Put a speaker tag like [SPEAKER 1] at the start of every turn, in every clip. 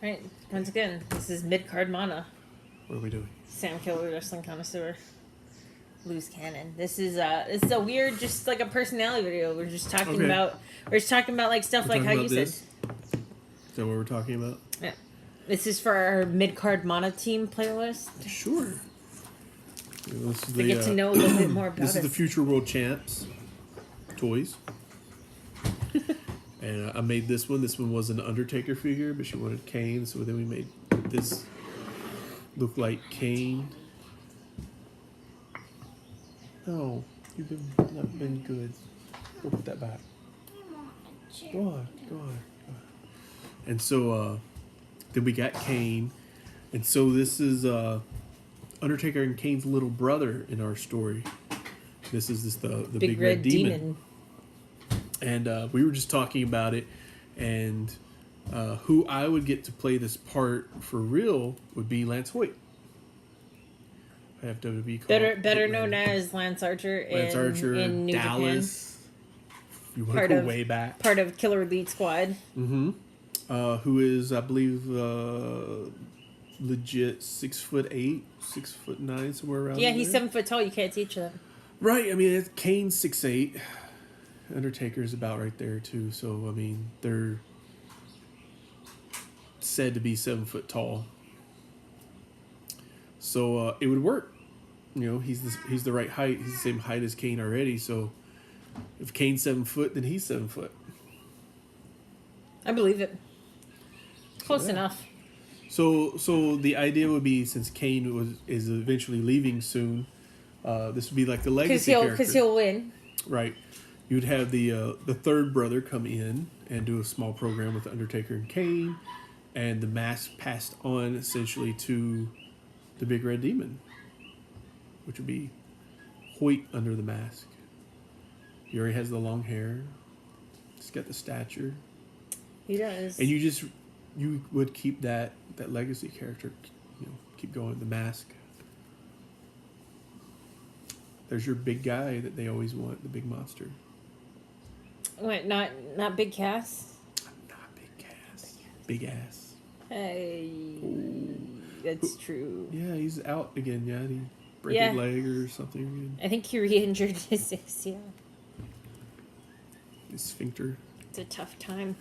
[SPEAKER 1] Right. Once again, this is mid-card mana.
[SPEAKER 2] What are we doing?
[SPEAKER 1] Sam Killer, wrestling connoisseur. Loose cannon. This is a weird, just like a personality video. We're just talking about like stuff like how you said.
[SPEAKER 2] Is that what we're talking about?
[SPEAKER 1] Yeah. This is for our mid-card mana team playlist.
[SPEAKER 2] Sure.
[SPEAKER 1] To get to know a little bit more about
[SPEAKER 2] This is the Future World Champs toys. And I made this one. This one was an Undertaker figure, but she wanted Kane, so then we made this look like Kane. No, you've not been good. Go put that back. Go on. And so then we got Kane, and so this is Undertaker and Kane's little brother in our story. This is the big red demon. And we were just talking about it, and who I would get to play this part for real would be Lance Hoyt. I have WWE
[SPEAKER 1] better known as Lance Archer in New
[SPEAKER 2] Dallas.
[SPEAKER 1] Japan.
[SPEAKER 2] You want to go way back.
[SPEAKER 1] Part of Killer Elite Squad.
[SPEAKER 2] Mm-hmm. Who is, I believe, legit 6'8", 6'9", somewhere around.
[SPEAKER 1] Yeah, he's
[SPEAKER 2] there.
[SPEAKER 1] 7 foot tall. You can't teach that.
[SPEAKER 2] Right. I mean, Kane's 6'8". Undertaker's about right there too. So I mean, they're said to be 7 foot tall. So it would work. You know, he's the right height. He's the same height as Kane already. So if Kane's 7 foot, then he's 7 foot.
[SPEAKER 1] I believe it. Close enough.
[SPEAKER 2] So the idea would be, since Kane is eventually leaving soon, this would be like the legacy character.
[SPEAKER 1] Because he'll win.
[SPEAKER 2] Right. You'd have the third brother come in and do a small program with Undertaker and Kane, and the mask passed on essentially to the Big Red Demon, which would be Hoyt under the mask. He already has the long hair. He's got the stature.
[SPEAKER 1] He does.
[SPEAKER 2] And you would keep that legacy character, keep going. The mask. There's your big guy that they always want, the big monster.
[SPEAKER 1] Wait, not Big Cass?
[SPEAKER 2] Not Big Cass. Big ass.
[SPEAKER 1] Hey. Ooh. That's true.
[SPEAKER 2] Yeah, he's out again. Yeah, he break his leg or something again.
[SPEAKER 1] I think he re-injured his ACL.
[SPEAKER 2] His sphincter.
[SPEAKER 1] It's a tough time.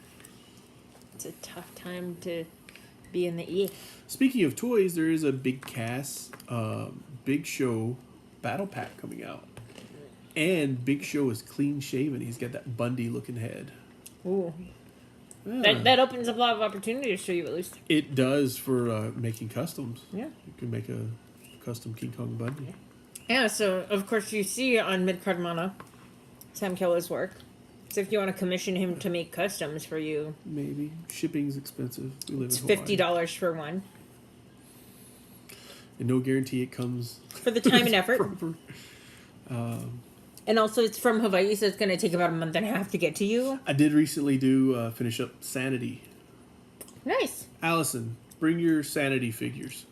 [SPEAKER 1] It's a tough time to be in the E.
[SPEAKER 2] Speaking of toys, there is a Big Cass, Big Show battle pack coming out. And Big Show is clean shaven. He's got that Bundy looking head.
[SPEAKER 1] Ooh. Yeah. That opens up a lot of opportunities for you, at least.
[SPEAKER 2] It does for making customs.
[SPEAKER 1] Yeah.
[SPEAKER 2] You can make a custom King Kong Bundy.
[SPEAKER 1] Yeah, so of course you see on Midcard Mana Sam Keller's work. So if you want to commission him to make customs for you,
[SPEAKER 2] maybe. Shipping's expensive. We live
[SPEAKER 1] it's
[SPEAKER 2] in Hawaii.
[SPEAKER 1] $50 for one.
[SPEAKER 2] And no guarantee it comes
[SPEAKER 1] for the time and effort. And also, it's from Hawaii, so it's going to take about a month and a half to get to you.
[SPEAKER 2] I did recently finish up Sanity.
[SPEAKER 1] Nice.
[SPEAKER 2] Allison, bring your Sanity figures.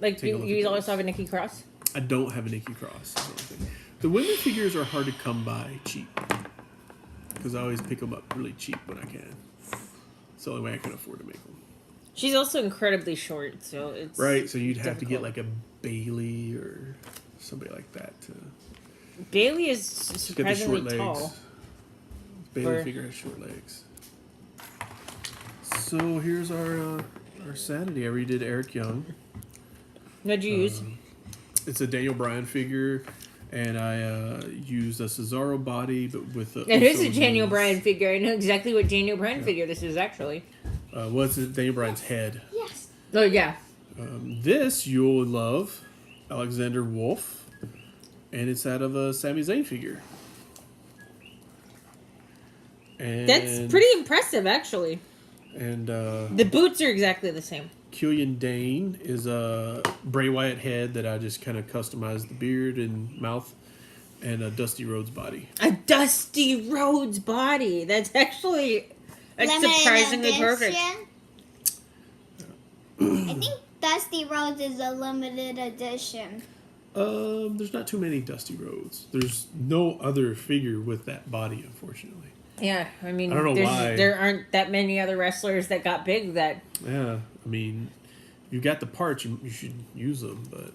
[SPEAKER 1] Like, you also have a Nikki Cross?
[SPEAKER 2] I don't have a Nikki Cross. The women figures are hard to come by cheap. Because I always pick them up really cheap when I can. It's the only way I can afford to make them.
[SPEAKER 1] She's also incredibly short, so it's
[SPEAKER 2] right, so you'd have to get like a Bailey or somebody like that.
[SPEAKER 1] Bailey is surprisingly tall.
[SPEAKER 2] Bailey figure has short legs. So here's our Sanity. I redid Eric Young.
[SPEAKER 1] What'd you use?
[SPEAKER 2] It's a Daniel Bryan figure, and I used a Cesaro body, but with a...
[SPEAKER 1] It is a Daniel Bryan figure. I know exactly what Daniel Bryan figure this is, actually.
[SPEAKER 2] What's it? Daniel Bryan's head.
[SPEAKER 1] Yes. Oh, yeah.
[SPEAKER 2] This you'll love, Alexander Wolf, and it's out of a Sami Zayn figure. And
[SPEAKER 1] that's pretty impressive, actually.
[SPEAKER 2] And
[SPEAKER 1] the boots are exactly the same.
[SPEAKER 2] Killian Dane is a Bray Wyatt head that I just kind of customized the beard and mouth, and a Dusty Rhodes body.
[SPEAKER 1] A Dusty Rhodes body. That's actually surprisingly perfect.
[SPEAKER 3] I think Dusty Rhodes is a limited edition.
[SPEAKER 2] There's not too many Dusty Rhodes. There's no other figure with that body, unfortunately.
[SPEAKER 1] Yeah, I mean,
[SPEAKER 2] I don't know why.
[SPEAKER 1] there aren't that many other wrestlers that got big that.
[SPEAKER 2] Yeah, I mean, you got the parts, you should use them. But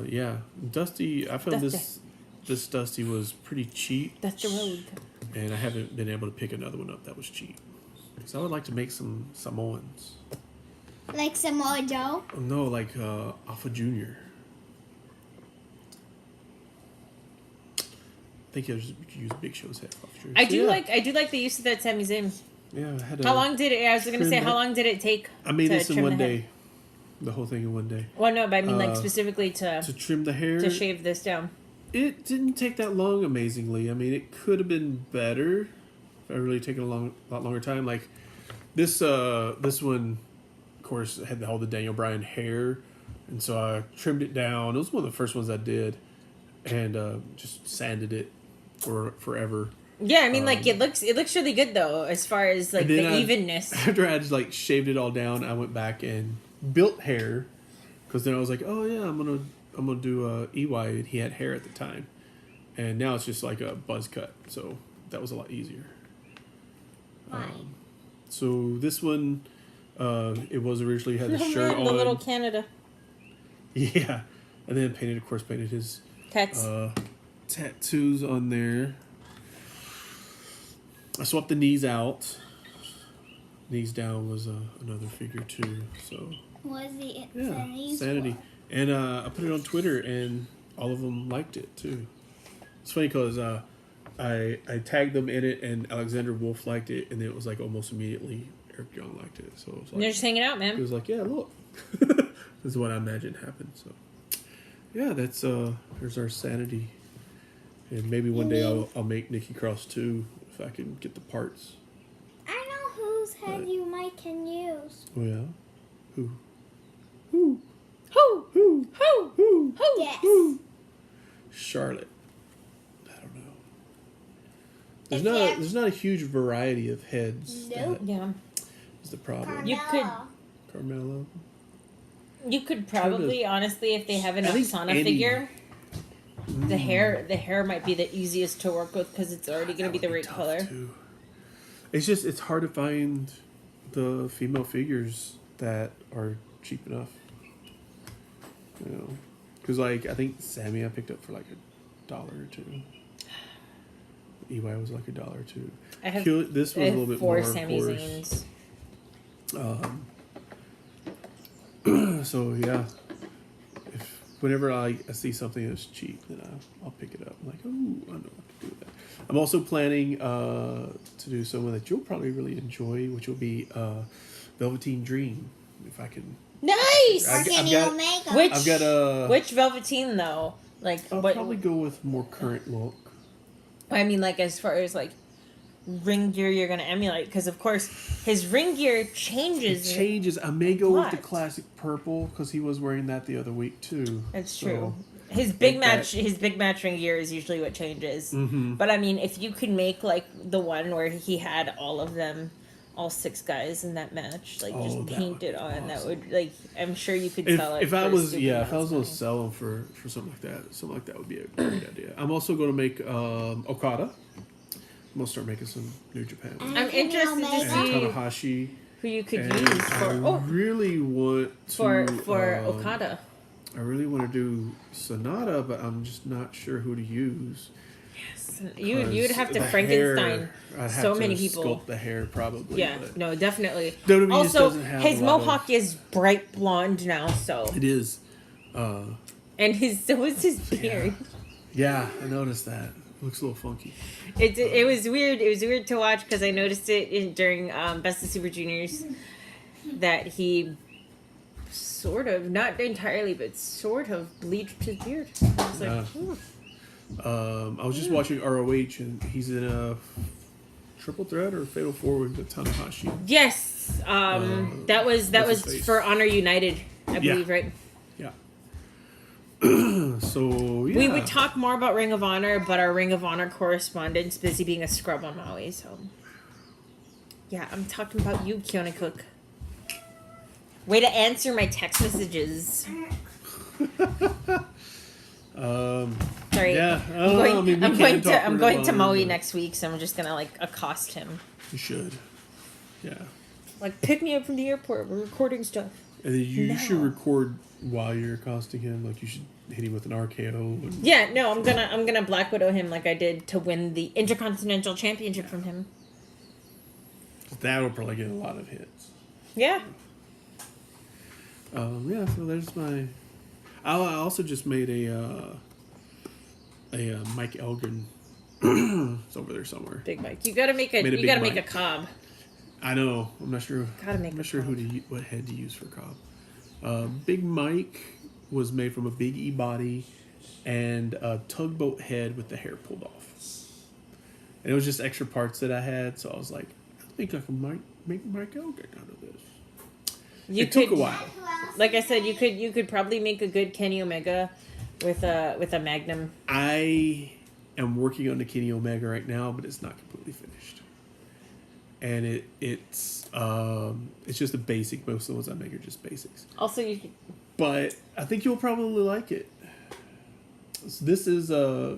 [SPEAKER 2] yeah, Dusty. I found this Dusty was pretty cheap.
[SPEAKER 1] That's the road.
[SPEAKER 2] And I haven't been able to pick another one up that was cheap. Because I would like to make some Samoans.
[SPEAKER 3] Like Samoa Joe?
[SPEAKER 2] No, like Alpha Junior. I think you could use Big Show's head.
[SPEAKER 1] I do like the use of that Sami Zayn.
[SPEAKER 2] Yeah, I had
[SPEAKER 1] how long did it? I was gonna say, how long did it take?
[SPEAKER 2] I made this in one day. The whole thing in one day.
[SPEAKER 1] Well, no, but I mean, like specifically to
[SPEAKER 2] trim the hair,
[SPEAKER 1] to shave this down.
[SPEAKER 2] It didn't take that long, amazingly. I mean, it could have been better if I really taken a lot longer time. Like this one, of course, had all the Daniel Bryan hair, and so I trimmed it down. It was one of the first ones I did, and just sanded it for forever.
[SPEAKER 1] Yeah, I mean, like it looks really good though, as far as like the evenness.
[SPEAKER 2] After I just like shaved it all down, I went back and built hair, because then I was like, oh yeah, I'm gonna do EY, and he had hair at the time, and now it's just like a buzz cut, so that was a lot easier. So this one, it was originally had the shirt on,
[SPEAKER 1] the little Canada.
[SPEAKER 2] Yeah, and then painted his
[SPEAKER 1] Cats.
[SPEAKER 2] Tattoos on there. I swapped the knees out. Knees down was another figure too. So
[SPEAKER 3] was the
[SPEAKER 2] Sanity. And I put it on Twitter, and all of them liked it too. It's funny because I tagged them in it, and Alexander Wolf liked it, and then it was like almost immediately Eric Young liked it. So it was like,
[SPEAKER 1] they're just hanging out, man.
[SPEAKER 2] He was like, "Yeah, look." This is what I imagined happened. So yeah, that's there's our Sanity, and maybe one day I'll make Nikki Cross too if I can get the parts.
[SPEAKER 3] I know whose head you might can use.
[SPEAKER 2] Oh yeah, who?
[SPEAKER 3] Yes.
[SPEAKER 2] Charlotte. I don't know. There's not a huge variety of heads.
[SPEAKER 3] Nope.
[SPEAKER 1] Yeah.
[SPEAKER 2] Is the problem.
[SPEAKER 3] Carmelo.
[SPEAKER 1] You could probably, honestly, if they have an Oksana figure, the hair might be the easiest to work with because it's already going to be the right color.
[SPEAKER 2] Too. It's hard to find the female figures that are cheap enough. You know, because like I think Sammy I picked up for like $1 or $2. EY was like $1 or $2. This was a little bit more. 4 Sami Zayns. So yeah, whenever I see something that's cheap, then I'll pick it up. I'm like, oh, I know I can do that. I'm also planning to do someone that you'll probably really enjoy, which will be Velveteen Dream, if I can.
[SPEAKER 1] Nice.
[SPEAKER 2] Which
[SPEAKER 1] Velveteen though? Like,
[SPEAKER 2] I'll probably go with more current look.
[SPEAKER 1] I mean, like as far as like ring gear you're gonna emulate, because of course his ring gear changes.
[SPEAKER 2] I may go with the classic purple because he was wearing that the other week too.
[SPEAKER 1] That's true. His big match ring gear is usually what changes.
[SPEAKER 2] Mm-hmm.
[SPEAKER 1] But I mean, if you could make like the one where he had all of them, all 6 guys in that match, like just paint it on, awesome. That would like I'm sure you could sell it.
[SPEAKER 2] If I was going to sell them for something like that would be a great idea. I'm also going to make Okada. I'm going to start making some New Japan.
[SPEAKER 1] I'm interested to see
[SPEAKER 2] Tanahashi,
[SPEAKER 1] who you could use for.
[SPEAKER 2] I really want to
[SPEAKER 1] for Okada.
[SPEAKER 2] I really want to do Sonata, but I'm just not sure who to use.
[SPEAKER 1] Yes, you'd have to Frankenstein so many people.
[SPEAKER 2] Sculpt the hair probably.
[SPEAKER 1] Yeah, no, definitely.
[SPEAKER 2] WWE
[SPEAKER 1] also,
[SPEAKER 2] have
[SPEAKER 1] his mohawk is bright blonde now, so
[SPEAKER 2] it is.
[SPEAKER 1] And so is his beard.
[SPEAKER 2] Yeah, I noticed that. It looks a little funky.
[SPEAKER 1] It was weird. It was weird to watch because I noticed it during Best of Super Juniors that he sort of, not entirely, but sort of bleached his beard. I was like,
[SPEAKER 2] I was just watching ROH, and he's in a triple threat or fatal four with Tanahashi.
[SPEAKER 1] Yes, that was for Honor United, I believe, right?
[SPEAKER 2] Yeah. So yeah,
[SPEAKER 1] we would talk more about Ring of Honor, but our Ring of Honor correspondent's busy being a scrub on Maui. So yeah, I'm talking about you, Keone Cook. Way to answer my text messages. Sorry.
[SPEAKER 2] Yeah, I don't know. I mean, we
[SPEAKER 1] I'm
[SPEAKER 2] can
[SPEAKER 1] going
[SPEAKER 2] talk
[SPEAKER 1] to I'm
[SPEAKER 2] for
[SPEAKER 1] going to
[SPEAKER 2] longer,
[SPEAKER 1] Maui
[SPEAKER 2] but
[SPEAKER 1] next week, so I'm just gonna like accost him.
[SPEAKER 2] You should. Yeah.
[SPEAKER 1] Like, pick me up from the airport. We're recording stuff.
[SPEAKER 2] And then you
[SPEAKER 1] No.
[SPEAKER 2] should record while you're accosting him. Like, you should hit him with an RKO. And
[SPEAKER 1] Yeah, no, I'm gonna Black Widow him like I did to win the Intercontinental Championship from him.
[SPEAKER 2] that'll probably get a lot of hits.
[SPEAKER 1] Yeah.
[SPEAKER 2] Yeah, so there's my... I also just made a Mike Elgin. It's over there somewhere.
[SPEAKER 1] Big Mike. You gotta make a
[SPEAKER 2] Made a
[SPEAKER 1] you
[SPEAKER 2] Big
[SPEAKER 1] gotta make a
[SPEAKER 2] Mike.
[SPEAKER 1] cob.
[SPEAKER 2] I know. I'm not sure.
[SPEAKER 1] Gotta make
[SPEAKER 2] I'm
[SPEAKER 1] a
[SPEAKER 2] not sure
[SPEAKER 1] Cobb.
[SPEAKER 2] what head to use for Cobb. Big Mike was made from a Big E body and a tugboat head with the hair pulled off. And it was just extra parts that I had, so I was like, I think I can make Mike Elgin out of this. It took a while.
[SPEAKER 1] Like I said, you could probably make a good Kenny Omega with a Magnum.
[SPEAKER 2] I am working on the Kenny Omega right now, but it's not completely finished. And it's just a basic. Most of the ones I make are just basics.
[SPEAKER 1] Also, you could,
[SPEAKER 2] But I think you'll probably like it. So this is a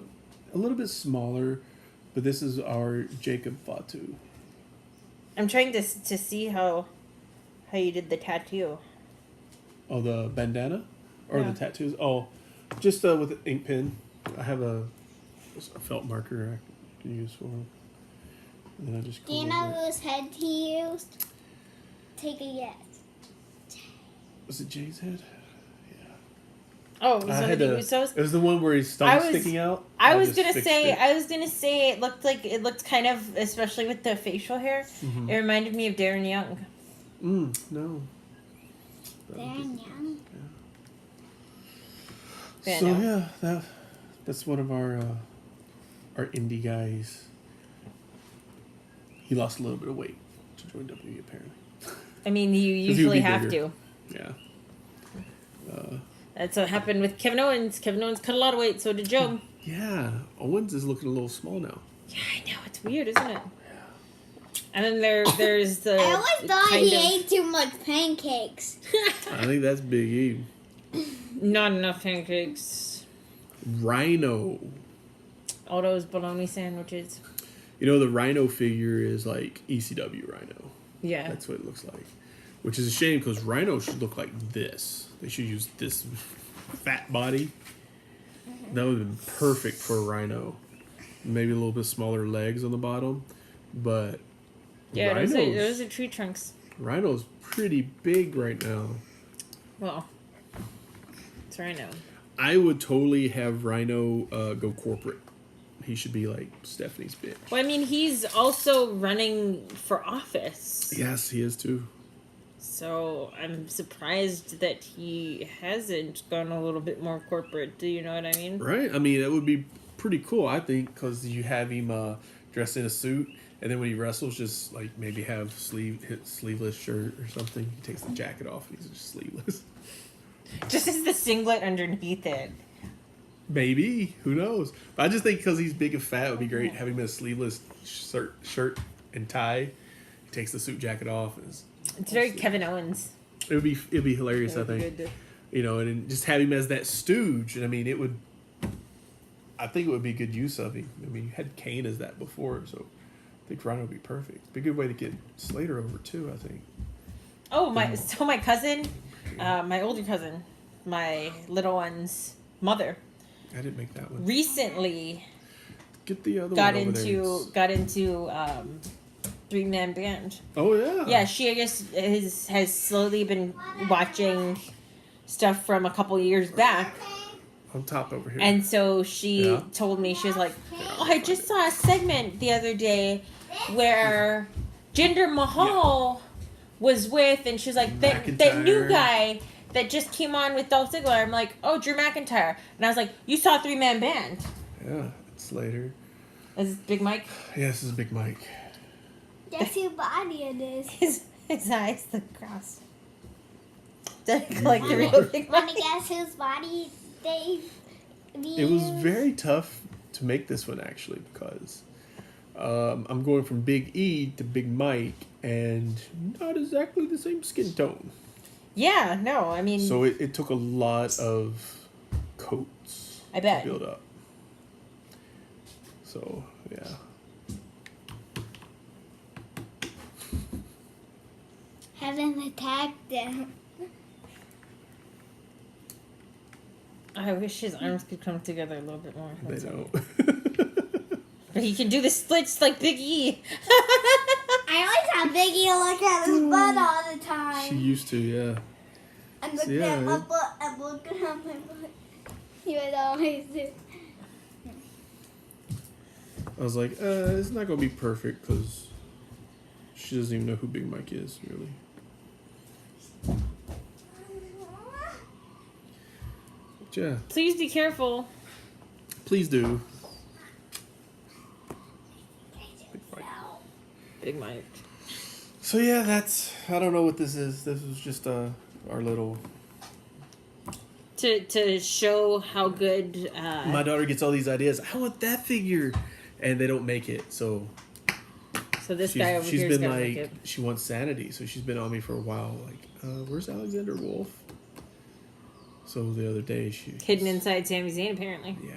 [SPEAKER 2] little bit smaller, but this is our Jacob Fatu.
[SPEAKER 1] I'm trying to see how you did the tattoo.
[SPEAKER 2] Oh, the bandana? Or
[SPEAKER 1] Yeah.
[SPEAKER 2] the tattoos? Oh, just with an ink pen. I have a felt marker I can use for them. And then I just
[SPEAKER 3] Do you know whose head he used? Take a guess.
[SPEAKER 2] Was it Jay's head? Yeah.
[SPEAKER 1] Oh, it was
[SPEAKER 2] I
[SPEAKER 1] one
[SPEAKER 2] had
[SPEAKER 1] of the
[SPEAKER 2] to,
[SPEAKER 1] Usos.
[SPEAKER 2] It was the one where his stomach's sticking out.
[SPEAKER 1] I was
[SPEAKER 2] just
[SPEAKER 1] gonna
[SPEAKER 2] fixed
[SPEAKER 1] say
[SPEAKER 2] it.
[SPEAKER 1] it looked kind of, especially with the facial hair.
[SPEAKER 2] Mhm.
[SPEAKER 1] It reminded me of Darren Young.
[SPEAKER 2] No.
[SPEAKER 3] Darren Young.
[SPEAKER 1] Yeah,
[SPEAKER 2] So
[SPEAKER 1] no.
[SPEAKER 2] yeah, that's one of our indie guys. He lost a little bit of weight to join WWE apparently.
[SPEAKER 1] I mean, you
[SPEAKER 2] 'Cause he would
[SPEAKER 1] usually
[SPEAKER 2] be
[SPEAKER 1] have
[SPEAKER 2] bigger.
[SPEAKER 1] to.
[SPEAKER 2] Yeah.
[SPEAKER 1] That's what happened with Kevin Owens. Kevin Owens cut a lot of weight, so did Joe.
[SPEAKER 2] Yeah. Owens is looking a little small now.
[SPEAKER 1] Yeah, I know. It's weird, isn't it? And then there's the.
[SPEAKER 3] I always thought
[SPEAKER 1] kind
[SPEAKER 3] he
[SPEAKER 1] of-
[SPEAKER 3] ate too much pancakes.
[SPEAKER 2] I think that's Big E.
[SPEAKER 1] Not enough pancakes.
[SPEAKER 2] Rhino.
[SPEAKER 1] All those bologna sandwiches.
[SPEAKER 2] You know, the Rhino figure is like ECW Rhino.
[SPEAKER 1] Yeah.
[SPEAKER 2] That's what it looks like. Which is a shame because Rhino should look like this. They should use this fat body. That would have been perfect for a Rhino. Maybe a little bit smaller legs on the bottom. But
[SPEAKER 1] Yeah, those are tree trunks.
[SPEAKER 2] Rhino's pretty big right now.
[SPEAKER 1] Well, it's Rhino.
[SPEAKER 2] I would totally have Rhino go corporate. He should be like Stephanie's bitch.
[SPEAKER 1] Well, I mean, he's also running for office.
[SPEAKER 2] Yes, he is too.
[SPEAKER 1] So I'm surprised that he hasn't gone a little bit more corporate. Do you know what I mean?
[SPEAKER 2] Right? I mean, that would be pretty cool, I think, because you have him dressed in a suit, and then when he wrestles, just like maybe have sleeveless shirt or something. He takes the jacket off and he's just sleeveless.
[SPEAKER 1] Just as the singlet underneath it.
[SPEAKER 2] Maybe. Who knows? But I just think because he's big and fat, it would be great having him in a sleeveless shirt and tie. He takes the suit jacket off. And
[SPEAKER 1] It's very Kevin Owens.
[SPEAKER 2] it'd be hilarious, I think.
[SPEAKER 1] Good.
[SPEAKER 2] You know, and just have him as that stooge. And I mean, I think it would be good use of him. I mean, you had Kane as that before, so I think Rhino would be perfect. It'd be a good way to get Slater over too, I think.
[SPEAKER 1] Oh, my cousin, my older cousin, my little one's mother,
[SPEAKER 2] I didn't make that one.
[SPEAKER 1] recently
[SPEAKER 2] Get the other
[SPEAKER 1] got
[SPEAKER 2] one over
[SPEAKER 1] into 3-man band.
[SPEAKER 2] Oh yeah.
[SPEAKER 1] Yeah, she I guess has slowly been watching stuff from a couple years back,
[SPEAKER 2] On top over here.
[SPEAKER 1] and so she
[SPEAKER 2] Yeah.
[SPEAKER 1] told me, she was like, "Oh, I just saw a segment the other day where Jinder Mahal was with," and she's like, that new
[SPEAKER 2] McIntyre.
[SPEAKER 1] guy that just came on with Dolph Ziggler." I'm like, "Oh, Drew McIntyre," and I was like, "You saw 3-man band?"
[SPEAKER 2] Yeah, it's Slater.
[SPEAKER 1] This is Big Mike.
[SPEAKER 2] Yeah, this is Big Mike.
[SPEAKER 3] That's who body it is.
[SPEAKER 1] His eyes look crossed. Does it look like the real Big
[SPEAKER 3] Want
[SPEAKER 1] Mike?
[SPEAKER 3] to guess whose body they used?
[SPEAKER 2] It was very tough to make this one actually because I'm going from Big E to Big Mike and not exactly the same skin tone.
[SPEAKER 1] Yeah, no, I mean,
[SPEAKER 2] So it took a lot of coats
[SPEAKER 1] I bet.
[SPEAKER 2] to build up. So yeah.
[SPEAKER 3] Haven't attacked them.
[SPEAKER 1] I wish his arms could come together a little bit more.
[SPEAKER 2] They
[SPEAKER 1] That's all.
[SPEAKER 2] don't.
[SPEAKER 1] But he can do the splits like Big E.
[SPEAKER 3] I always have Biggie look at his butt all the
[SPEAKER 2] She
[SPEAKER 3] time.
[SPEAKER 2] used to, yeah.
[SPEAKER 3] And look
[SPEAKER 2] So, yeah,
[SPEAKER 3] at my
[SPEAKER 2] it-
[SPEAKER 3] butt and look at my butt. He would always do.
[SPEAKER 2] I was like, it's not gonna be perfect because she doesn't even know who Big Mike is, really. But yeah,
[SPEAKER 1] Please be careful.
[SPEAKER 2] please do. Big Mike.
[SPEAKER 1] Big Mike.
[SPEAKER 2] So yeah, I don't know what this is. This was just our little.
[SPEAKER 1] To show how good.
[SPEAKER 2] My daughter gets all these ideas. I want that figure, and they don't make it. So
[SPEAKER 1] So this guy over
[SPEAKER 2] she's
[SPEAKER 1] here is
[SPEAKER 2] been
[SPEAKER 1] gonna make
[SPEAKER 2] like,
[SPEAKER 1] it.
[SPEAKER 2] she wants sanity. So she's been on me for a while. Like, where's Alexander Wolf? So the other day she
[SPEAKER 1] Hidden inside Sami Zayn, apparently.
[SPEAKER 2] Yeah.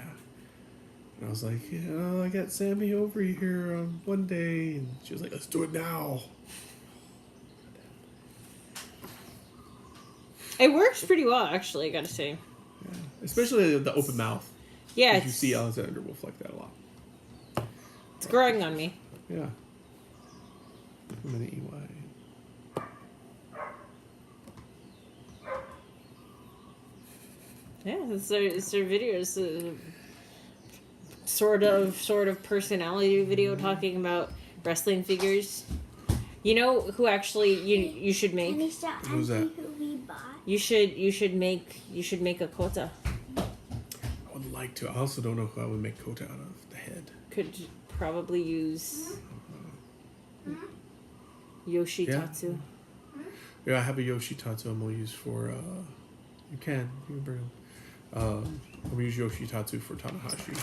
[SPEAKER 2] And I was like, yeah, I got Sammy over here on one day, and she was like, let's do it now.
[SPEAKER 1] It works pretty well, actually. I gotta say.
[SPEAKER 2] Yeah. Especially the open mouth.
[SPEAKER 1] Yeah,
[SPEAKER 2] 'Cause you
[SPEAKER 1] it's,
[SPEAKER 2] see Alexander Wolf like that a lot.
[SPEAKER 1] it's growing on me.
[SPEAKER 2] Yeah. Too many EY.
[SPEAKER 1] Yeah, it's their videos. Sort of personality video talking about wrestling figures. You know who actually you should
[SPEAKER 3] And
[SPEAKER 1] make?
[SPEAKER 3] he saw
[SPEAKER 2] Who's that?
[SPEAKER 3] who we bought.
[SPEAKER 1] You should make a Kota.
[SPEAKER 2] I would like to. I also don't know who I would make Kota out of. The head.
[SPEAKER 1] Could probably use Yoshitatsu.
[SPEAKER 2] Yeah, I have a Yoshitatsu I'm gonna use for. You can bring him. I'm gonna use Yoshitatsu for Tanahashi.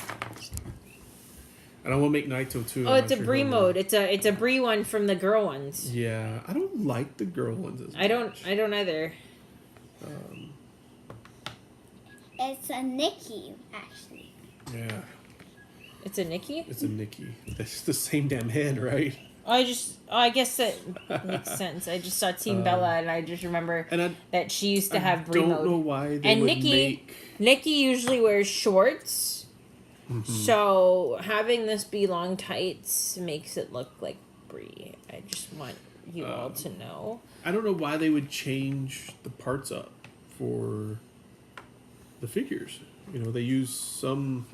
[SPEAKER 2] And I want to make Naito too.
[SPEAKER 1] Oh,
[SPEAKER 2] I'm
[SPEAKER 1] it's
[SPEAKER 2] not
[SPEAKER 1] a
[SPEAKER 2] sure
[SPEAKER 1] Brie
[SPEAKER 2] who I'm
[SPEAKER 1] mode. It's a Brie one from the girl ones.
[SPEAKER 2] gonna- Yeah, I don't like the girl ones as much.
[SPEAKER 1] I don't either.
[SPEAKER 3] It's a Nikki, actually.
[SPEAKER 2] Yeah,
[SPEAKER 1] It's a Nikki.
[SPEAKER 2] it's a Nikki. That's the same damn head, right?
[SPEAKER 1] I guess that makes sense. I just saw Team Bella and I just remember
[SPEAKER 2] And
[SPEAKER 1] that she used to have Brie
[SPEAKER 2] don't
[SPEAKER 1] mode.
[SPEAKER 2] know why they
[SPEAKER 1] And
[SPEAKER 2] would
[SPEAKER 1] Nikki-
[SPEAKER 2] make.
[SPEAKER 1] Nikki usually wears shorts,
[SPEAKER 2] Mhm.
[SPEAKER 1] so having this be long tights makes it look like Brie. I just want you all to know.
[SPEAKER 2] I don't know why they would change the parts up for the figures. You know, they use some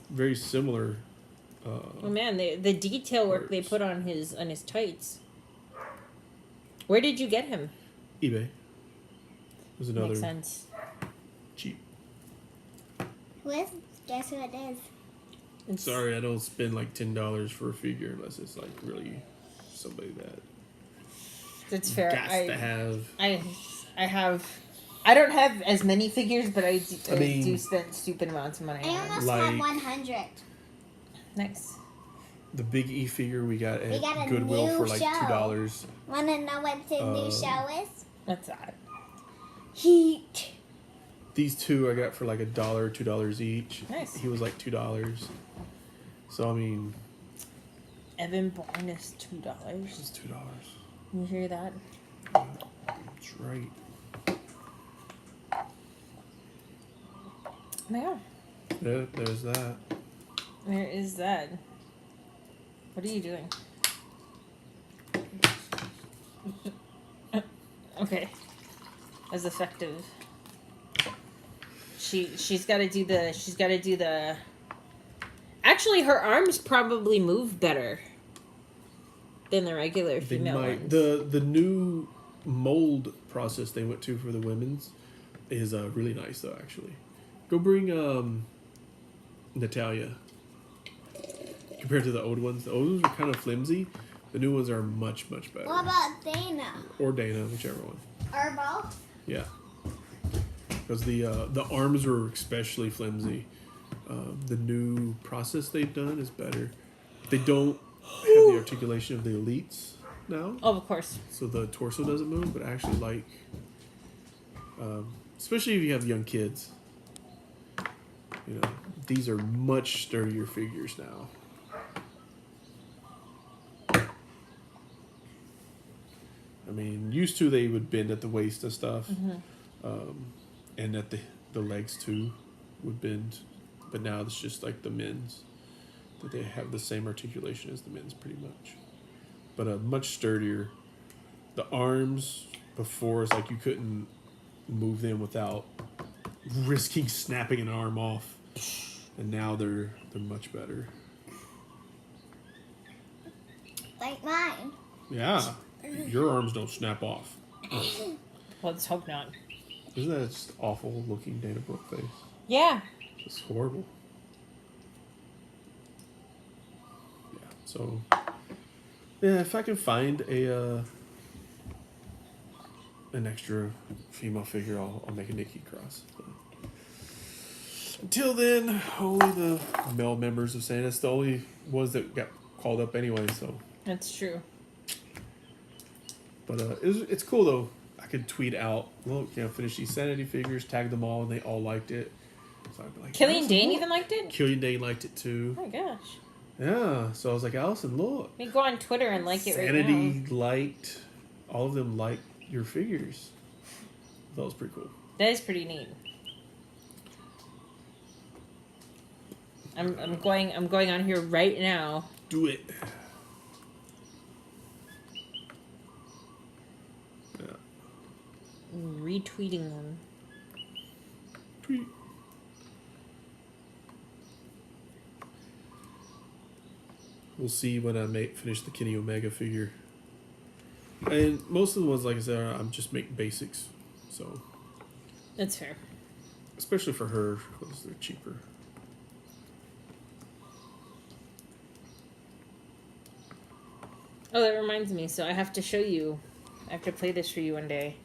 [SPEAKER 2] very similar.
[SPEAKER 1] Oh man, the detail work they
[SPEAKER 2] Parts.
[SPEAKER 1] put on his tights. Where did you get him?
[SPEAKER 2] eBay. There's another
[SPEAKER 1] Makes sense.
[SPEAKER 2] cheap.
[SPEAKER 3] Guess who it is?
[SPEAKER 1] It's-
[SPEAKER 2] Sorry, I don't spend like $10 for a figure unless it's like really somebody that
[SPEAKER 1] It's fair.
[SPEAKER 2] got to have.
[SPEAKER 1] I don't have as many figures, but I
[SPEAKER 2] I mean-
[SPEAKER 1] do spend stupid amounts of money
[SPEAKER 3] I
[SPEAKER 1] on them.
[SPEAKER 3] almost
[SPEAKER 2] Like-
[SPEAKER 3] have 100.
[SPEAKER 1] Nice.
[SPEAKER 2] The Big E figure we got
[SPEAKER 3] We
[SPEAKER 2] at
[SPEAKER 3] got a
[SPEAKER 2] Goodwill
[SPEAKER 3] new
[SPEAKER 2] for like
[SPEAKER 3] show.
[SPEAKER 2] $2.
[SPEAKER 3] Want to know what the new show is?
[SPEAKER 1] What's that?
[SPEAKER 3] Heat.
[SPEAKER 2] These two I got for like $1, $2 each.
[SPEAKER 1] Nice.
[SPEAKER 2] He was like $2. So I mean,
[SPEAKER 1] Evan Bourne is $2.
[SPEAKER 2] it's $2.
[SPEAKER 1] You hear that?
[SPEAKER 2] That's right.
[SPEAKER 1] Yeah.
[SPEAKER 2] Yeah, there's that.
[SPEAKER 1] Where is that? What are you doing? Okay. As effective. She's got to do the. Actually, her arms probably move better than the regular
[SPEAKER 2] They
[SPEAKER 1] female
[SPEAKER 2] might
[SPEAKER 1] ones.
[SPEAKER 2] the new mold process they went to for the women's is really nice though. Actually, go bring Natalia. Compared to the old ones, the old ones were kind of flimsy. The new ones are much better.
[SPEAKER 3] What about Dana?
[SPEAKER 2] Or Dana, whichever one.
[SPEAKER 3] Or both?
[SPEAKER 2] Yeah, because the arms were especially flimsy. The new process they've done is better. They don't have the articulation of the elites now,
[SPEAKER 1] Oh, of course.
[SPEAKER 2] so the torso doesn't move. But I actually like, especially if you have young kids. You know, these are much sturdier figures now. mean, used to they would bend at the waist and stuff,
[SPEAKER 1] Mm-hmm.
[SPEAKER 2] and at the legs too would bend, but now it's just like the men's that they have the same articulation as the men's pretty much, but much sturdier. The arms before it's like you couldn't move them without risking snapping an arm off, and now they're much better.
[SPEAKER 3] Like mine.
[SPEAKER 2] Yeah, your arms don't snap off.
[SPEAKER 1] Well, let's hope not.
[SPEAKER 2] Isn't that just awful looking Dana Brooke face?
[SPEAKER 1] Yeah.
[SPEAKER 2] It's horrible. Yeah. So, yeah, if I can find an extra female figure, I'll make a Nikki cross. But until then, only the male members of Santa's, the only ones that got called up anyway. So.
[SPEAKER 1] That's true.
[SPEAKER 2] But it's cool though. I could tweet out, look, finish these Sanity figures, tag them all, and they all liked it. So I'd be like,
[SPEAKER 1] Killian
[SPEAKER 2] Allison,
[SPEAKER 1] Dane
[SPEAKER 2] look.
[SPEAKER 1] even liked it?
[SPEAKER 2] Killian Dane liked it too.
[SPEAKER 1] Oh my gosh.
[SPEAKER 2] Yeah. So I was like, Allison, look.
[SPEAKER 1] We go on Twitter and like it right now.
[SPEAKER 2] Sanity liked, all of them liked your figures. That was pretty cool.
[SPEAKER 1] That is pretty neat. I'm going on here right now.
[SPEAKER 2] Do it. Yeah.
[SPEAKER 1] Retweeting them.
[SPEAKER 2] Tweet. We'll see when I finish the Kenny Omega figure. And most of the ones, like I said, I'm just making basics. So,
[SPEAKER 1] That's fair.
[SPEAKER 2] especially for her, because they're cheaper.
[SPEAKER 1] Oh, that reminds me. So I have to show you. I have to play this for you one day.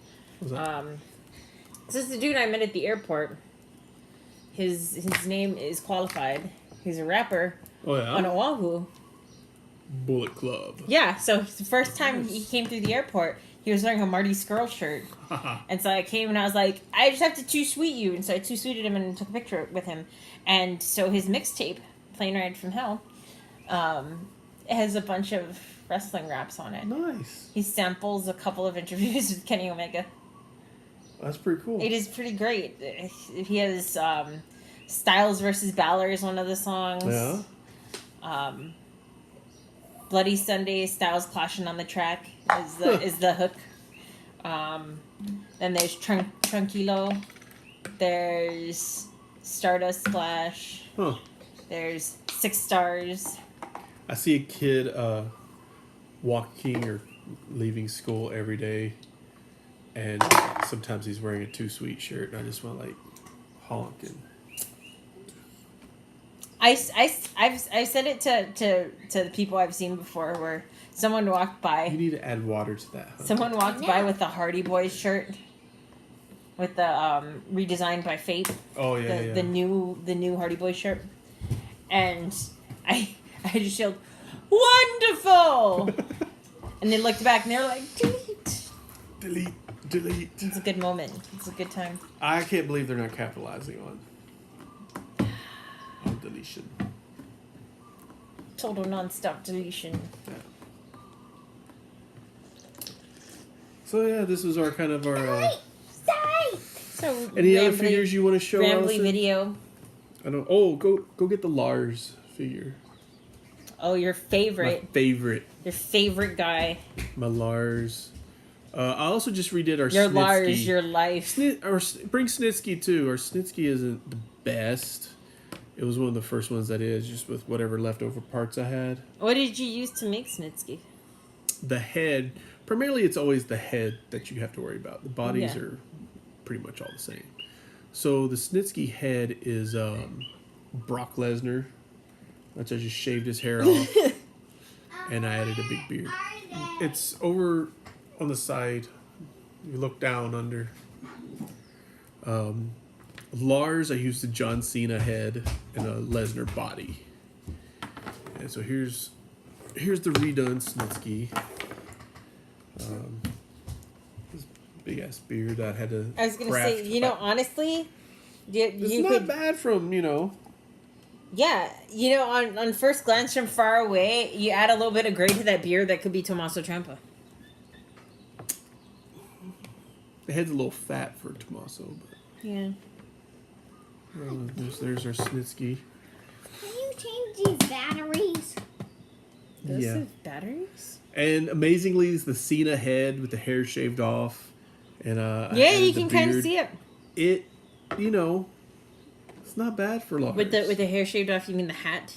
[SPEAKER 2] What's that?
[SPEAKER 1] This is the dude I met at the airport. His name is Qualified. He's a rapper
[SPEAKER 2] Oh, yeah?
[SPEAKER 1] on Oahu.
[SPEAKER 2] Bullet Club.
[SPEAKER 1] Yeah, so the first time he came through the airport, he was wearing a Marty Skrull shirt. And so I came and I was like, I just have to two-sweet you. And so I two-sweeted him and took a picture with him. And so his mixtape, Plane Ride from Hell, has a bunch of wrestling raps on it.
[SPEAKER 2] Nice.
[SPEAKER 1] He samples a couple of interviews with Kenny Omega.
[SPEAKER 2] That's pretty cool.
[SPEAKER 1] It is pretty great. He has Styles versus Balor is one of the songs.
[SPEAKER 2] Yeah.
[SPEAKER 1] Bloody Sunday, Styles clashing on the track is the hook. Then there's Tranquilo. There's Stardust Splash.
[SPEAKER 2] Huh.
[SPEAKER 1] There's 6 Stars.
[SPEAKER 2] I see a kid walking or leaving school every day, and sometimes he's wearing a Too Sweet shirt, and I just want to, like, honk and...
[SPEAKER 1] I've said it to the people I've seen before, where someone walked by.
[SPEAKER 2] You need to add water to that. Huh?
[SPEAKER 1] Someone walked by with the Hardy Boys shirt, with the redesigned by Fate.
[SPEAKER 2] Oh yeah,
[SPEAKER 1] The new Hardy Boys shirt, and I just yelled, "Wonderful!" And they looked back and they were like, "Delete."
[SPEAKER 2] Delete.
[SPEAKER 1] It's a good moment. It's a good time.
[SPEAKER 2] I can't believe they're not capitalizing on deletion.
[SPEAKER 1] Total non-stop deletion.
[SPEAKER 2] Yeah. So yeah, this was our kind of our.
[SPEAKER 1] So
[SPEAKER 2] Any other figures you want to show?
[SPEAKER 1] Rambly
[SPEAKER 2] Allison?
[SPEAKER 1] video.
[SPEAKER 2] I don't. Oh, go get the Lars figure.
[SPEAKER 1] Oh, your favorite.
[SPEAKER 2] My favorite.
[SPEAKER 1] Your favorite guy.
[SPEAKER 2] My Lars. I also just redid our
[SPEAKER 1] Your
[SPEAKER 2] Snitsky.
[SPEAKER 1] Lars, your life.
[SPEAKER 2] Bring Snitsky too. Our Snitsky isn't the best. It was one of the first ones that is, just with whatever leftover parts I had.
[SPEAKER 1] What did you use to make Snitsky?
[SPEAKER 2] The head, primarily it's always the head that you have to worry about. The bodies are pretty much all the same. So the Snitsky head is Brock Lesnar. Which I just shaved his hair off. And I added a big beard. It's over on the side. You look down under. Lars, I used the John Cena head and a Lesnar body. And so here's the redone Snitsky. This big ass beard I had to.
[SPEAKER 1] I was gonna say, honestly,
[SPEAKER 2] it's not bad from
[SPEAKER 1] Yeah, on first glance from far away, you add a little bit of gray to that beard that could be Tommaso Ciampa.
[SPEAKER 2] The head's a little fat for Tommaso, but
[SPEAKER 1] Yeah.
[SPEAKER 2] there's our Snitsky.
[SPEAKER 3] Can you change these batteries?
[SPEAKER 1] Those
[SPEAKER 2] Yeah.
[SPEAKER 1] have batteries?
[SPEAKER 2] And amazingly, it's the Cena head with the hair shaved off. And I
[SPEAKER 1] Yeah,
[SPEAKER 2] added
[SPEAKER 1] you
[SPEAKER 2] the
[SPEAKER 1] can kind of
[SPEAKER 2] beard.
[SPEAKER 1] see it.
[SPEAKER 2] It, you know, it's not bad for Lars.
[SPEAKER 1] With the hair shaved off, you mean the hat?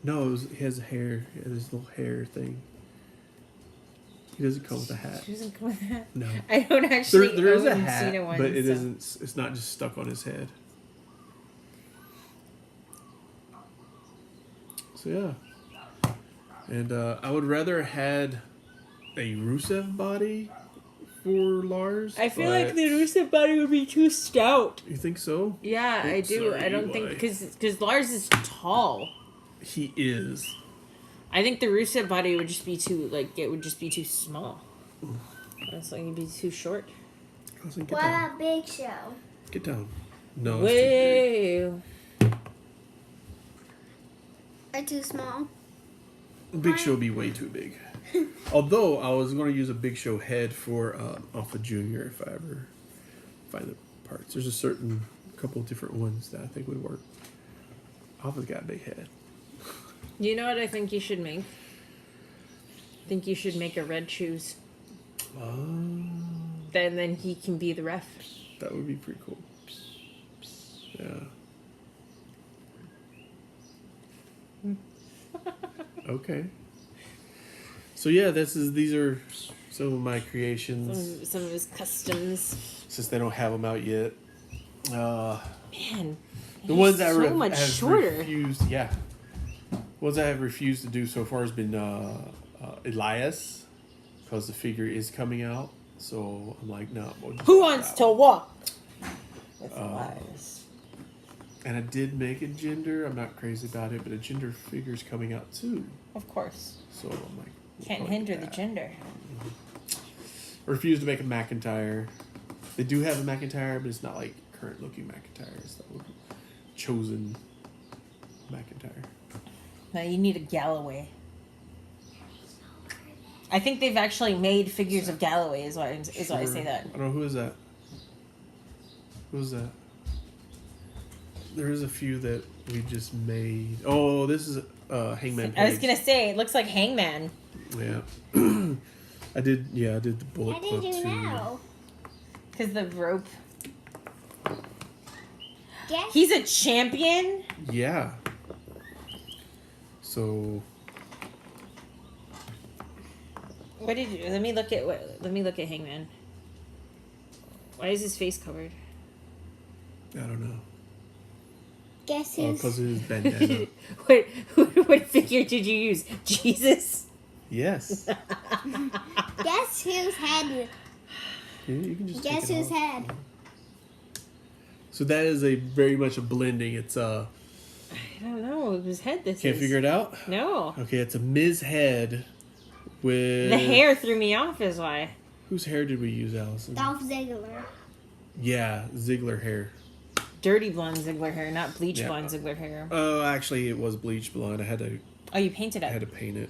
[SPEAKER 2] No, he has hair. He has this little hair thing. He doesn't come with a hat.
[SPEAKER 1] She doesn't come with that.
[SPEAKER 2] No.
[SPEAKER 1] I don't actually
[SPEAKER 2] There is a
[SPEAKER 1] own
[SPEAKER 2] hat,
[SPEAKER 1] Cena ones,
[SPEAKER 2] but it
[SPEAKER 1] so.
[SPEAKER 2] isn't. It's not just stuck on his head. So yeah, and I would rather had a Rusev body for Lars.
[SPEAKER 1] I feel
[SPEAKER 2] but-
[SPEAKER 1] like the Rusev body would be too stout.
[SPEAKER 2] You think so?
[SPEAKER 1] Yeah, I
[SPEAKER 2] Oops,
[SPEAKER 1] do.
[SPEAKER 2] sorry,
[SPEAKER 1] I don't think
[SPEAKER 2] Eli.
[SPEAKER 1] because Lars is tall.
[SPEAKER 2] He is.
[SPEAKER 1] I think the Rusev body would just be too it would just be too small. It's like it'd be too short.
[SPEAKER 2] I was like,
[SPEAKER 3] What about Big Show?
[SPEAKER 2] get down. No, it's too big.
[SPEAKER 1] Way.
[SPEAKER 3] Or too small?
[SPEAKER 2] Big Show would be way too big. Although I was going to use a Big Show head for Alpha Junior if I ever find the parts. There's a certain couple different ones that I think would work. Alpha's got a big head.
[SPEAKER 1] You know what I think you should make? I think you should make a red shoes. Then he can be the ref.
[SPEAKER 2] That would be pretty cool. Yeah. Okay. So yeah, these are some of my creations.
[SPEAKER 1] Some of his customs.
[SPEAKER 2] Since they don't have them out yet.
[SPEAKER 1] Man,
[SPEAKER 2] The ones that
[SPEAKER 1] so much
[SPEAKER 2] have
[SPEAKER 1] shorter.
[SPEAKER 2] refused, yeah. Ones I have refused to do so far has been Elias, because the figure is coming out. So I'm like, no. We'll just
[SPEAKER 1] Who
[SPEAKER 2] do
[SPEAKER 1] wants
[SPEAKER 2] that
[SPEAKER 1] to
[SPEAKER 2] one.
[SPEAKER 1] walk with Elias?
[SPEAKER 2] And I did make a gender. I'm not crazy about it, but a gender figure's coming out too.
[SPEAKER 1] Of course,
[SPEAKER 2] So I'm like, we'll
[SPEAKER 1] can't
[SPEAKER 2] probably
[SPEAKER 1] hinder
[SPEAKER 2] do
[SPEAKER 1] the
[SPEAKER 2] that.
[SPEAKER 1] gender.
[SPEAKER 2] I refuse to make a McIntyre. They do have a McIntyre, but it's not like current looking McIntyre. It's the chosen McIntyre.
[SPEAKER 1] No, you need a Galloway. I think they've actually made figures of Galloway. Is why I say
[SPEAKER 2] Sure.
[SPEAKER 1] that.
[SPEAKER 2] I don't know, who is that? Who is that? There is a few that we just made. Oh, this is Hangman
[SPEAKER 1] I was
[SPEAKER 2] Page.
[SPEAKER 1] gonna say it looks like Hangman.
[SPEAKER 2] Yeah. I did the Bullet
[SPEAKER 3] How
[SPEAKER 2] Club
[SPEAKER 3] did you
[SPEAKER 2] too.
[SPEAKER 3] know?
[SPEAKER 1] Because the rope.
[SPEAKER 3] Guess
[SPEAKER 1] He's a champion.
[SPEAKER 2] Yeah. So
[SPEAKER 1] What did you? Let me look at Hangman. Why is his face covered?
[SPEAKER 2] I don't know.
[SPEAKER 3] Guess who's
[SPEAKER 2] Because of his bandana.
[SPEAKER 1] what figure did you use? Jesus.
[SPEAKER 2] Yes.
[SPEAKER 3] guess whose head?
[SPEAKER 2] Yeah, you can just take
[SPEAKER 3] Guess
[SPEAKER 2] it
[SPEAKER 3] whose
[SPEAKER 2] off.
[SPEAKER 3] head?
[SPEAKER 2] So that is a very much a blending. It's
[SPEAKER 1] I don't know whose head this
[SPEAKER 2] can't
[SPEAKER 1] is.
[SPEAKER 2] figure it out.
[SPEAKER 1] No.
[SPEAKER 2] Okay, it's a Miz head with
[SPEAKER 1] The hair threw me off. Is why.
[SPEAKER 2] Whose hair did we use, Allison?
[SPEAKER 3] Dolph Ziggler.
[SPEAKER 2] Yeah, Ziggler hair.
[SPEAKER 1] Dirty blonde Ziggler hair, not bleach
[SPEAKER 2] Yeah.
[SPEAKER 1] blonde Ziggler hair.
[SPEAKER 2] Oh, actually, it was bleach blonde. I had
[SPEAKER 1] Oh, you painted it.
[SPEAKER 2] to paint it.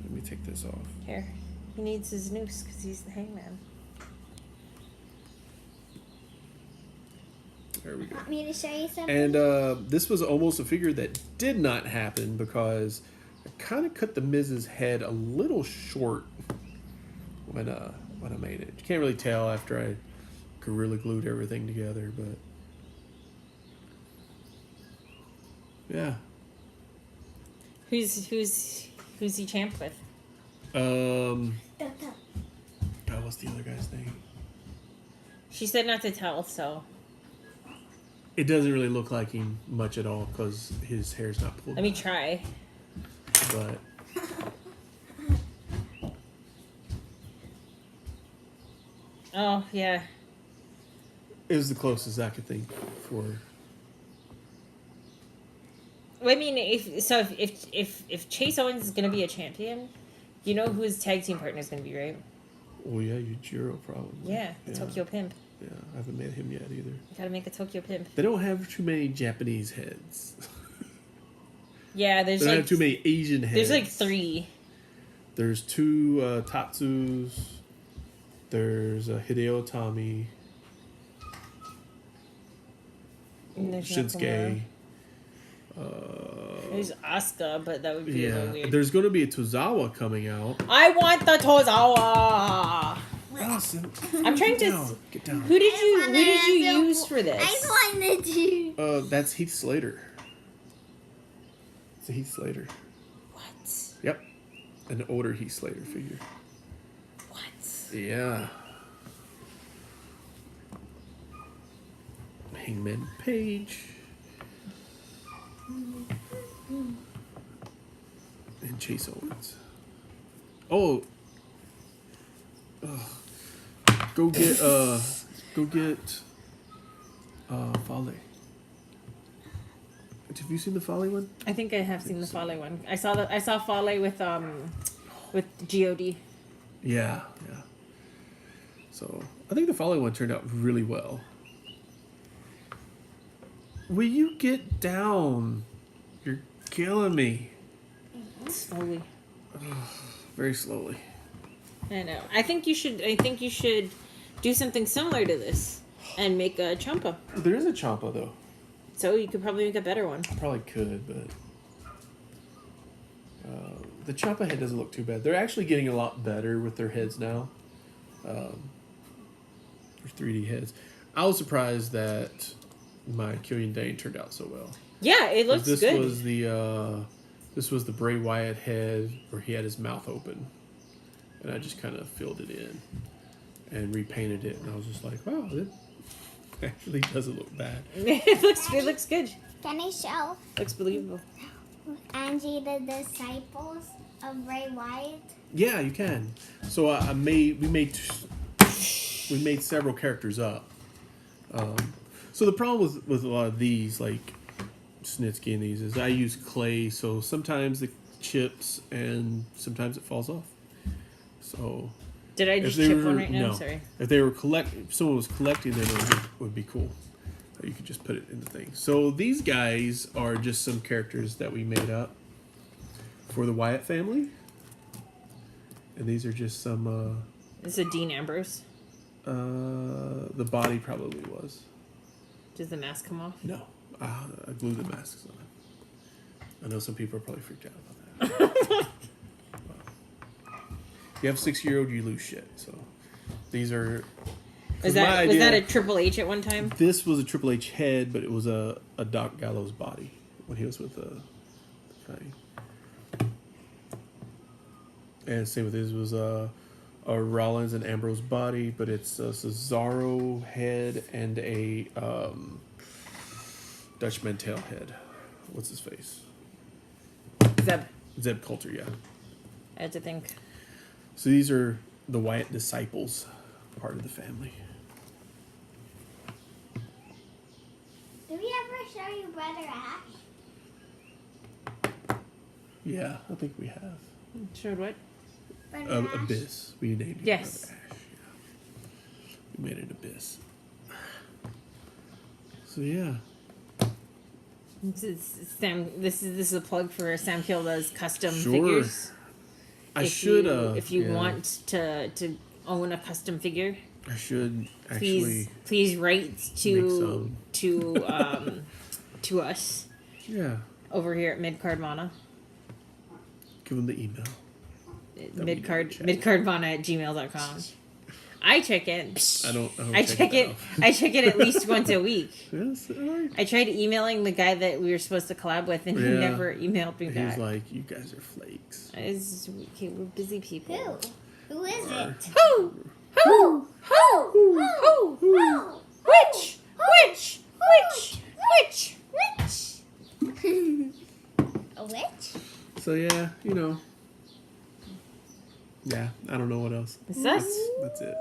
[SPEAKER 2] Let me take this off.
[SPEAKER 1] Here. He needs his noose because he's the Hangman.
[SPEAKER 2] There we go.
[SPEAKER 3] Want me to show you something?
[SPEAKER 2] And this was almost a figure that did not happen because I kind of cut the Miz's head a little short when I made it. You can't really tell after I Gorilla Glued everything together, but yeah.
[SPEAKER 1] Who's he champ with?
[SPEAKER 2] God,
[SPEAKER 3] Don't tell.
[SPEAKER 2] what's the other guy's name?
[SPEAKER 1] She said not to tell, so
[SPEAKER 2] It doesn't really look like him much at all because his hair's not pulled
[SPEAKER 1] let me
[SPEAKER 2] back,
[SPEAKER 1] try.
[SPEAKER 2] but
[SPEAKER 1] Oh yeah.
[SPEAKER 2] it was the closest I could think for.
[SPEAKER 1] Well, I mean, if Chase Owens is gonna be a champion, you know who his tag team partner is gonna be, right?
[SPEAKER 2] Oh yeah, Yujiro probably.
[SPEAKER 1] Yeah, the Tokyo Pimp.
[SPEAKER 2] Yeah, I haven't met him yet either.
[SPEAKER 1] You gotta make a Tokyo Pimp.
[SPEAKER 2] They don't have too many Japanese heads.
[SPEAKER 1] Yeah,
[SPEAKER 2] They
[SPEAKER 1] there's
[SPEAKER 2] don't
[SPEAKER 1] like
[SPEAKER 2] have too many Asian heads.
[SPEAKER 1] there's like 3.
[SPEAKER 2] There's 2 Tatsus. There's a Hideo Itami.
[SPEAKER 1] And there's
[SPEAKER 2] Shinsuke.
[SPEAKER 1] There's Asuka, but that would be a little
[SPEAKER 2] Yeah.
[SPEAKER 1] weird.
[SPEAKER 2] There's going to be a Tozawa coming out.
[SPEAKER 1] I want the Tozawa.
[SPEAKER 2] Allison,
[SPEAKER 1] I'm trying to.
[SPEAKER 2] Get down.
[SPEAKER 1] Who did you use for this?
[SPEAKER 3] I wanted to.
[SPEAKER 2] That's Heath Slater. It's a Heath Slater.
[SPEAKER 1] What?
[SPEAKER 2] Yep. An older Heath Slater figure.
[SPEAKER 1] What?
[SPEAKER 2] Yeah. Hangman Page. And Chase Owens. Oh. Ugh. Go get Fale. Have you seen the Fale one?
[SPEAKER 1] I think I have seen the Fale one. I saw Fale with God.
[SPEAKER 2] Yeah. So I think the Fale one turned out really well. Will you get down? You're killing me.
[SPEAKER 1] Slowly.
[SPEAKER 2] Very slowly.
[SPEAKER 1] I know. I think you should do something similar to this and make a Champa.
[SPEAKER 2] There is a Champa though.
[SPEAKER 1] So you could probably make a better one.
[SPEAKER 2] I probably could, but the Champa head doesn't look too bad. They're actually getting a lot better with their heads now. Their 3D heads. I was surprised that my Killian Dane turned out so well.
[SPEAKER 1] Yeah, it looks
[SPEAKER 2] this
[SPEAKER 1] good.
[SPEAKER 2] This was the Bray Wyatt head where he had his mouth open, and I just kind of filled it in and repainted it, and I was just like, wow, it actually doesn't look bad.
[SPEAKER 1] it looks good.
[SPEAKER 3] Can I show
[SPEAKER 1] Looks believable.
[SPEAKER 3] Angie the disciples of Bray Wyatt?
[SPEAKER 2] Yeah, you can. So we made several characters up. So the problem with a lot of these, like Snitsky and these, is I use clay, so sometimes it chips and sometimes it falls off. So
[SPEAKER 1] Did I just chip one right now?
[SPEAKER 2] no.
[SPEAKER 1] Sorry.
[SPEAKER 2] If someone was collecting them, it would be cool. You could just put it in the thing. So these guys are just some characters that we made up for the Wyatt family, and these are just some.
[SPEAKER 1] This is a Dean Ambrose.
[SPEAKER 2] The body probably was.
[SPEAKER 1] Does the mask come off?
[SPEAKER 2] No, I glued the masks on. I know some people are probably freaked out about that. If you have a 6-year-old, you lose shit. So these are.
[SPEAKER 1] Was that a Triple H at one time?
[SPEAKER 2] This was a Triple H head, but it was a Doc Gallows body when he was with the thing. And same with this was a Rollins and Ambrose body, but it's a Cesaro head and a Dutch Mantel head. What's his face? Zeb Coulter, yeah.
[SPEAKER 1] I had to think.
[SPEAKER 2] So these are the Wyatt disciples, part of the family.
[SPEAKER 3] Did we ever show you Brother Ash?
[SPEAKER 2] Yeah, I think we have.
[SPEAKER 1] Showed what?
[SPEAKER 3] Brother Ash?
[SPEAKER 2] Abyss. We named it
[SPEAKER 1] Yes.
[SPEAKER 2] Brother Ash. Yeah. We made it Abyss. So yeah.
[SPEAKER 1] This is a plug for Sam Kilda's custom
[SPEAKER 2] Sure.
[SPEAKER 1] figures.
[SPEAKER 2] If
[SPEAKER 1] you want to own a custom figure,
[SPEAKER 2] I should actually.
[SPEAKER 1] please write to
[SPEAKER 2] some.
[SPEAKER 1] to us
[SPEAKER 2] Yeah.
[SPEAKER 1] over here at Midcardmana.
[SPEAKER 2] Give them the email.
[SPEAKER 1] Midcardmana@gmail.com. I check it.
[SPEAKER 2] I don't
[SPEAKER 1] check it. I check it at least once a week.
[SPEAKER 2] Yes, alright.
[SPEAKER 1] I tried emailing the guy that we were supposed to collab with, and he
[SPEAKER 2] Yeah.
[SPEAKER 1] never emailed me
[SPEAKER 2] He's
[SPEAKER 1] back.
[SPEAKER 2] like, you guys are flakes.
[SPEAKER 1] Okay, we're busy people.
[SPEAKER 3] Who is it?
[SPEAKER 1] Who? Which?
[SPEAKER 3] A witch?
[SPEAKER 2] So yeah, Yeah, I don't know what else.
[SPEAKER 1] Is that?
[SPEAKER 2] That's it.